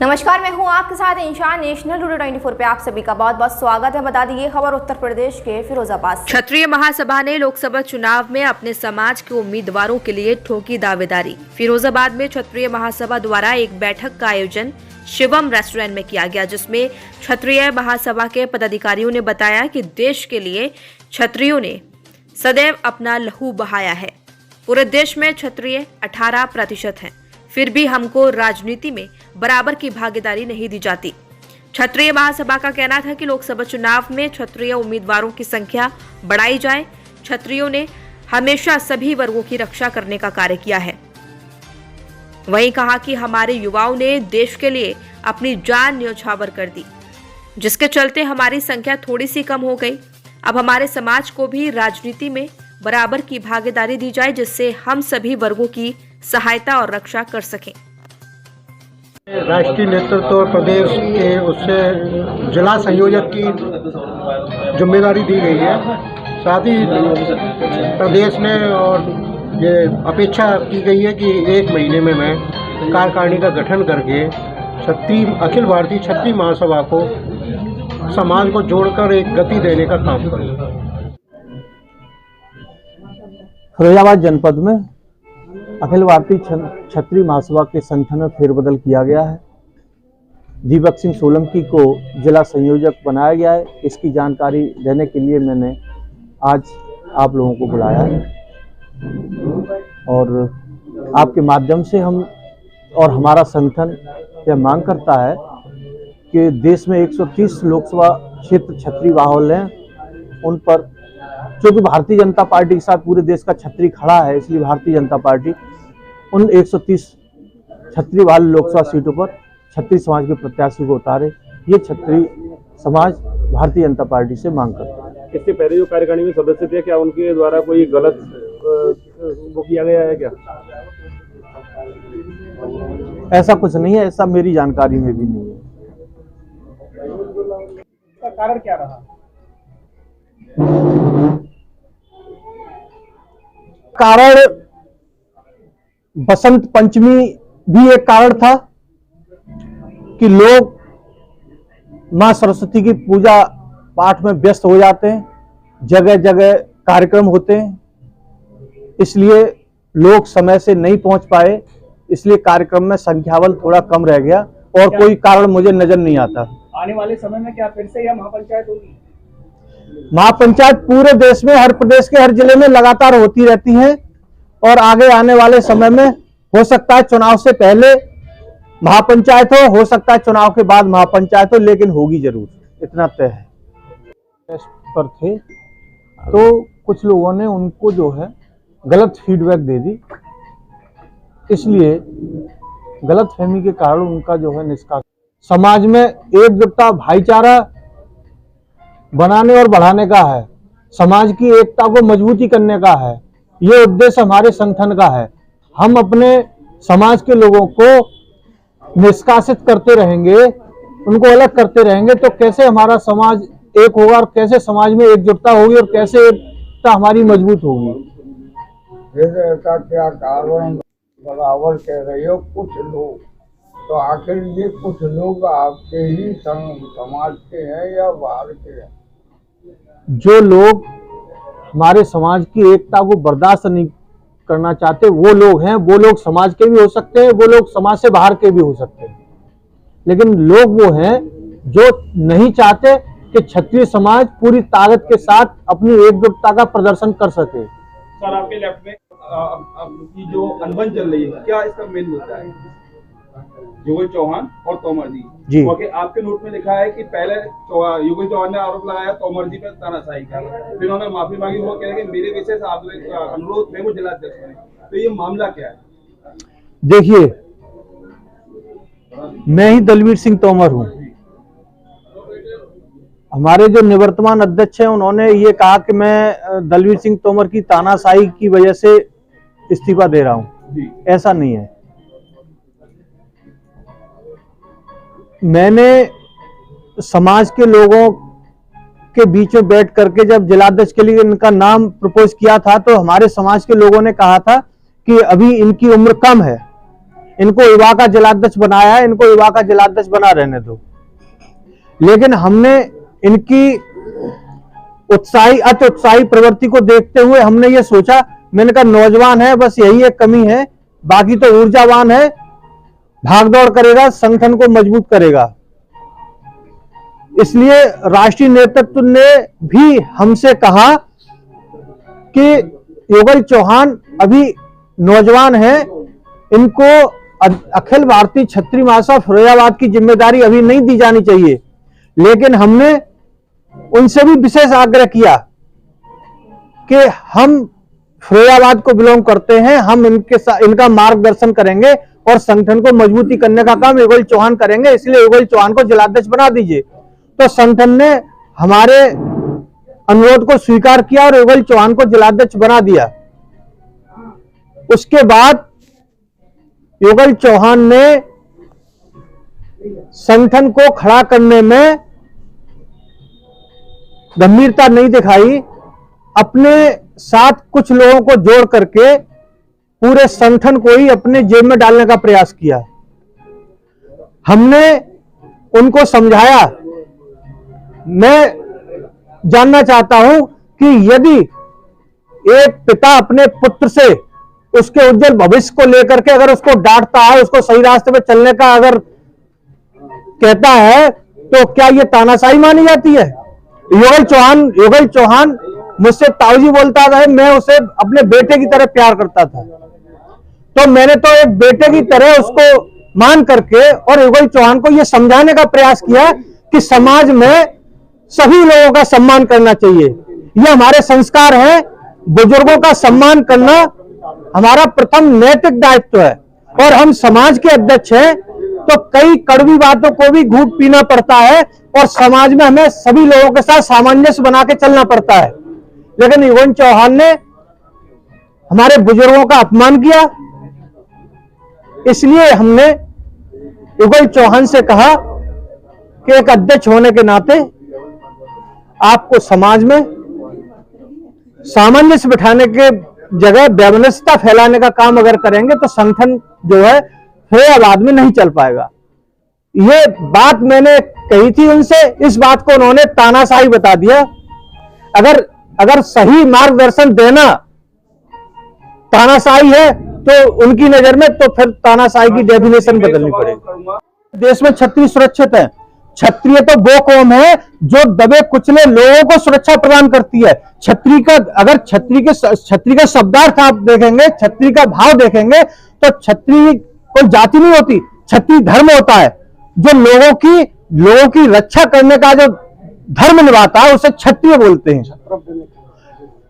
नमस्कार, मैं हूं आपके साथ इंशान। नेशनल टुडे 24 पे आप सभी का बहुत बहुत स्वागत है। बता दी ये खबर उत्तर प्रदेश के फिरोजाबाद से। क्षत्रिय महासभा ने लोकसभा चुनाव में अपने समाज के उम्मीदवारों के लिए ठोकी दावेदारी। फिरोजाबाद में क्षत्रिय महासभा द्वारा एक बैठक का आयोजन शिवम रेस्टोरेंट में किया गया, जिसमें क्षत्रिय महासभा के पदाधिकारियों ने बताया कि देश के लिए क्षत्रियों ने सदैव अपना लहू बहाया है। पूरे देश में क्षत्रिय 18% हैं, फिर भी हमको राजनीति में बराबर की भागीदारी नहीं दी जाती। क्षत्रिय महासभा का कहना था कि लोकसभा चुनाव में क्षत्रिय उम्मीदवारों की संख्या बढ़ाई जाए। क्षत्रियों ने हमेशा सभी वर्गों की रक्षा करने का कार्य किया है। वहीं कहा कि हमारे युवाओं ने देश के लिए अपनी जान न्यौछावर कर दी, जिसके चलते हमारी संख्या थोड़ी सी कम हो गई। अब हमारे समाज को भी राजनीति में बराबर की भागीदारी दी जाए, जिससे हम सभी वर्गों की सहायता और रक्षा कर सकें। राष्ट्रीय नेतृत्व और प्रदेश के उससे जिला संयोजक की जिम्मेदारी दी गई है। साथ ही प्रदेश ने और ये अपेक्षा की गई है कि 1 महीने में मैं कार्यकारिणी का गठन करके अखिल भारतीय क्षत्रिय महासभा को समाज को जोड़कर एक गति देने का काम करूँगा। फिरोजाबाद जनपद में अखिल भारतीय क्षत्रिय महासभा के संगठन में फेरबदल किया गया है। दीपक सिंह सोलंकी को जिला संयोजक बनाया गया है। इसकी जानकारी देने के लिए मैंने आज आप लोगों को बुलाया है और आपके माध्यम से हम और हमारा संगठन यह मांग करता है कि देश में 130 लोकसभा क्षेत्र क्षत्रिय बाहुल्य हैं। उन पर क्योंकि भारतीय जनता पार्टी के साथ पूरे देश का क्षत्रिय खड़ा है, इसलिए भारतीय जनता पार्टी उन 130 क्षत्रिय बाहुल्य लोकसभा सीटों पर क्षत्रिय समाज के प्रत्याशी को उतारे। ये क्षत्रिय समाज भारतीय जनता पार्टी से मांग करता है। इससे पहले जो कार्यकारिणी में सदस्य थे, क्या उनके द्वारा कोई गलत वो किया गया है क्या? ऐसा कुछ नहीं है, ऐसा मेरी जानकारी में भी नहीं है। इसका कारण क्या रहा? कारण बसंत पंचमी भी एक कारण था कि लोग मां सरस्वती की पूजा पाठ में व्यस्त हो जाते हैं, जगह जगह कार्यक्रम होते हैं, इसलिए लोग समय से नहीं पहुंच पाए, इसलिए कार्यक्रम में संख्याबल थोड़ा कम रह गया और कोई कारण मुझे नजर नहीं आता। आने वाले समय में क्या फिर से यह महापंचायत होगी? महापंचायत पूरे देश में, हर प्रदेश के हर जिले में लगातार होती रहती है और आगे आने वाले समय में हो सकता है चुनाव से पहले महापंचायत हो सकता है चुनाव के बाद महापंचायत हो, लेकिन होगी जरूर, इतना तय है। पर थे तो कुछ लोगों ने उनको जो है गलत फीडबैक दे दी, इसलिए गलतफहमी के कारण उनका जो है निष्कासन। समाज में एकजुटता, भाईचारा बनाने और बढ़ाने का है, समाज की एकता को मजबूती करने का है, ये उद्देश्य हमारे संगठन का है। हम अपने समाज के लोगों को निष्कासित करते रहेंगे, उनको अलग करते रहेंगे, तो कैसे हमारा समाज एक होगा और कैसे समाज में एकजुटता होगी और कैसे एकता हमारी मजबूत होगी। ऐसा क्या कारण बराबर कह रहे हो कुछ लोग, तो आखिर ये कुछ लोग आपके ही समाज के हैं या बाहर के हैं? जो लोग हमारे समाज की एकता को बर्दाश्त नहीं करना चाहते वो लोग हैं। वो लोग समाज के भी हो सकते हैं, वो लोग समाज से बाहर के भी हो सकते हैं, लेकिन लोग वो हैं जो नहीं चाहते कि क्षत्रिय समाज पूरी ताकत के साथ अपनी एकजुटता का प्रदर्शन कर सके। सर, आपके लेफ्ट में आपकी जो अनबन चल रही है, क्या इसका मेन मुद्दा है? युगल चौहान और तोमर जी, क्योंकि आपके नोट में लिखा है कि पहले युगल चौहान ने आरोप लगाया तोमर जी पर तानाशाही का, फिर उन्होंने माफी मांगी। वो कह रहे कि मेरे विशेष अनुरोध थे वो जिलाध्यक्ष ने, तो ये मामला क्या है? देखिए, मैं ही दलवीर सिंह तोमर हूं। हमारे जो निवर्तमान अध्यक्ष हैं उन्होंने ये कहा कि मैं दलवीर सिंह तोमर की तानाशाही की वजह से इस्तीफा दे रहा हूं। ऐसा नहीं है। मैंने समाज के लोगों के बीच में बैठ करके जब जिलाध्यक्ष के लिए इनका नाम प्रपोज किया था, तो हमारे समाज के लोगों ने कहा था कि अभी इनकी उम्र कम है, इनको युवा का जिलाध्यक्ष बनाया है, इनको युवा का जिलाध्यक्ष बना रहने दो। लेकिन हमने इनकी अति उत्साही प्रवृत्ति को देखते हुए हमने ये सोचा, मैंने कहा नौजवान है, बस यही एक कमी है, बाकी तो ऊर्जावान है, भागदौड़ करेगा, संगठन को मजबूत करेगा। इसलिए राष्ट्रीय नेतृत्व ने भी हमसे कहा कि युगल चौहान अभी नौजवान है, इनको अखिल भारतीय क्षत्रिय महासभा फिरोजाबाद की जिम्मेदारी अभी नहीं दी जानी चाहिए। लेकिन हमने उनसे भी विशेष आग्रह किया कि हम फिरोजाबाद को बिलोंग करते हैं, हम इनका मार्गदर्शन करेंगे और संगठन को मजबूती करने का काम युगल चौहान करेंगे, इसलिए युगल चौहान को जिलाध्यक्ष बना दीजिए। तो संगठन ने हमारे अनुरोध को स्वीकार किया और युगल चौहान को जिलाध्यक्ष बना दिया। उसके बाद युगल चौहान ने संगठन को खड़ा करने में गंभीरता नहीं दिखाई, अपने साथ कुछ लोगों को जोड़ करके पूरे संगठन को ही अपने जेब में डालने का प्रयास किया। हमने उनको समझाया, मैं जानना चाहता हूं कि यदि एक पिता अपने पुत्र से उसके उज्जवल भविष्य को लेकर के अगर उसको डांटता है, उसको सही रास्ते पे चलने का अगर कहता है, तो क्या ये तानाशाही मानी जाती है? युगल चौहान मुझसे ताऊजी बोलता था, मैं उसे अपने बेटे की तरह प्यार करता था, तो मैंने तो एक बेटे की तरह उसको मान करके और युगल चौहान को यह समझाने का प्रयास किया कि समाज में सभी लोगों का सम्मान करना चाहिए, यह हमारे संस्कार हैं। बुजुर्गों का सम्मान करना हमारा प्रथम नैतिक दायित्व है और हम समाज के अध्यक्ष हैं, तो कई कड़वी बातों को भी घूंट पीना पड़ता है और समाज में हमें सभी लोगों के साथ सामंजस्य बना के चलना पड़ता है। लेकिन युगल चौहान ने हमारे बुजुर्गों का अपमान किया, इसलिए हमने युगल चौहान से कहा कि एक अध्यक्ष होने के नाते आपको समाज में सामंजस्य बिठाने के जगह वैमनस्यता फैलाने का काम अगर करेंगे तो संगठन जो है फिरोजाबाद में नहीं चल पाएगा। ये बात मैंने कही थी उनसे, इस बात को उन्होंने तानाशाही बता दिया। अगर सही मार्गदर्शन देना तानाशाही है तो उनकी नजर में तो फिर तानाशाही की डेफिनेशन बदलनी पड़ेगी। देश में क्षत्रिय सुरक्षित है। क्षत्रिय तो वो कौम है जो दबे कुचले लोगों को सुरक्षा प्रदान करती है। क्षत्रिय का शब्दार्थ आप देखेंगे, क्षत्रिय का भाव देखेंगे तो क्षत्रिय कोई जाति नहीं होती, क्षत्रिय धर्म होता है, जो लोगों की रक्षा करने का जो धर्म निभाता है उसे क्षत्रिय बोलते हैं।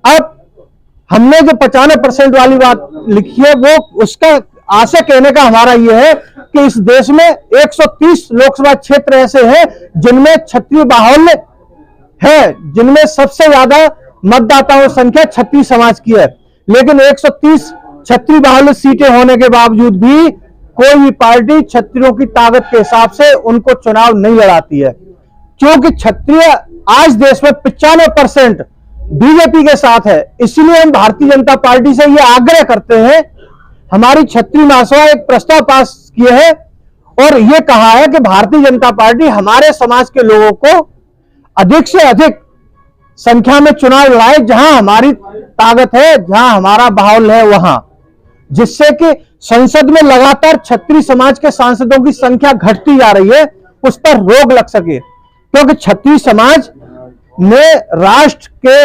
अब हमने जो 95% वाली बात लिखी है वो उसका आशय कहने का हमारा यह है कि इस देश में 130 लोकसभा क्षेत्र ऐसे हैं जिनमें क्षत्रिय बाहुल्य है, जिनमें सबसे ज्यादा मतदाताओं की संख्या क्षत्रिय समाज की है। लेकिन 130 क्षत्रिय बाहुल्य सीटें होने के बावजूद भी कोई भी पार्टी क्षत्रियों की ताकत के हिसाब से उनको चुनाव नहीं लड़ाती है, क्योंकि क्षत्रिय आज देश में 95% बीजेपी के साथ है। इसलिए हम भारतीय जनता पार्टी से यह आग्रह करते हैं, हमारी क्षत्रिय महासभा एक प्रस्ताव पास किए है और यह कहा है कि भारतीय जनता पार्टी हमारे समाज के लोगों को अधिक से अधिक संख्या में चुनाव लड़ाए, जहां हमारी ताकत है, जहां हमारा बाहुल्य है वहां, जिससे कि संसद में लगातार क्षत्रिय समाज के सांसदों की संख्या घटती जा रही है, उस पर रोक लग सके। क्योंकि क्षत्रिय समाज ने राष्ट्र के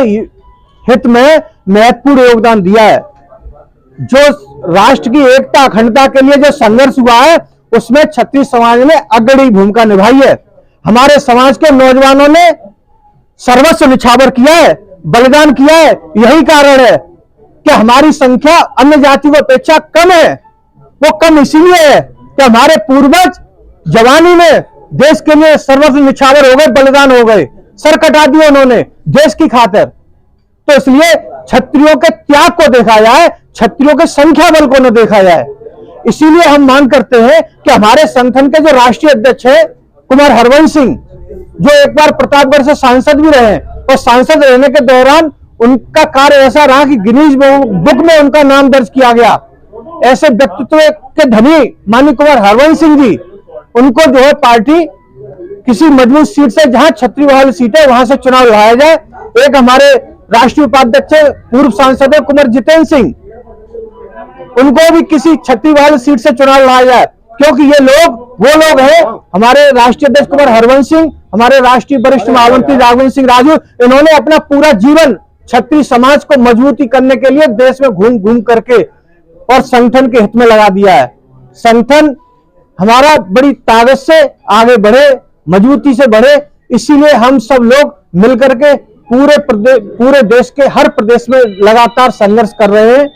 हित में महत्वपूर्ण योगदान दिया है। जो राष्ट्र की एकता अखंडता के लिए जो संघर्ष हुआ है उसमें क्षत्रिय समाज ने अग्रणी भूमिका निभाई है। हमारे समाज के नौजवानों ने सर्वस्व निछावर किया है, बलिदान किया है। यही कारण है कि हमारी संख्या अन्य जातियों की अपेक्षा कम है। वो कम इसलिए है कि हमारे पूर्वज जवानी में देश के लिए सर्वस्व निछावर हो गए, बलिदान हो गए, सर कटा दिए उन्होंने देश की खातिर। तो इसलिए क्षत्रियों के त्याग को देखा जाए, क्षत्रियों के संख्या बल को न देखा जाए। इसीलिए हम मांग करते हैं कि हमारे संगठन के जो राष्ट्रीय अध्यक्ष है कुमार हरवंश सिंह, जो एक बार प्रतापगढ़ से सांसद भी रहे और सांसद रहने के दौरान उनका कार्य ऐसा रहा कि गिनीज बुक में उनका नाम दर्ज किया गया। ऐसे व्यक्तित्व के धनी माननीय कुमार हरवंश सिंह जी, उनको जो है पार्टी किसी मजबूत सीट से, जहां छतरी वाली सीट है वहां से चुनाव लड़ाया जाए। एक हमारे राष्ट्रीय उपाध्यक्ष पूर्व सांसद है कुमार जितेंद्र सिंह, उनको भी किसी छतरी वाली सीट से चुनाव लड़ाया जाए, क्योंकि ये लोग वो लोग हैं। हमारे राष्ट्रीय अध्यक्ष कुमार हरवंश सिंह, हमारे राष्ट्रीय वरिष्ठ महामंत्री राघवेंद्र सिंह राजू, इन्होंने अपना पूरा जीवन छत्री समाज को मजबूती करने के लिए देश में घूम घूम करके और संगठन के हित में लगा दिया है। संगठन हमारा बड़ी ताकत से आगे बढ़े, मजबूती से बढ़े, इसीलिए हम सब लोग मिलकर के पूरे देश के हर प्रदेश में लगातार संघर्ष कर रहे हैं।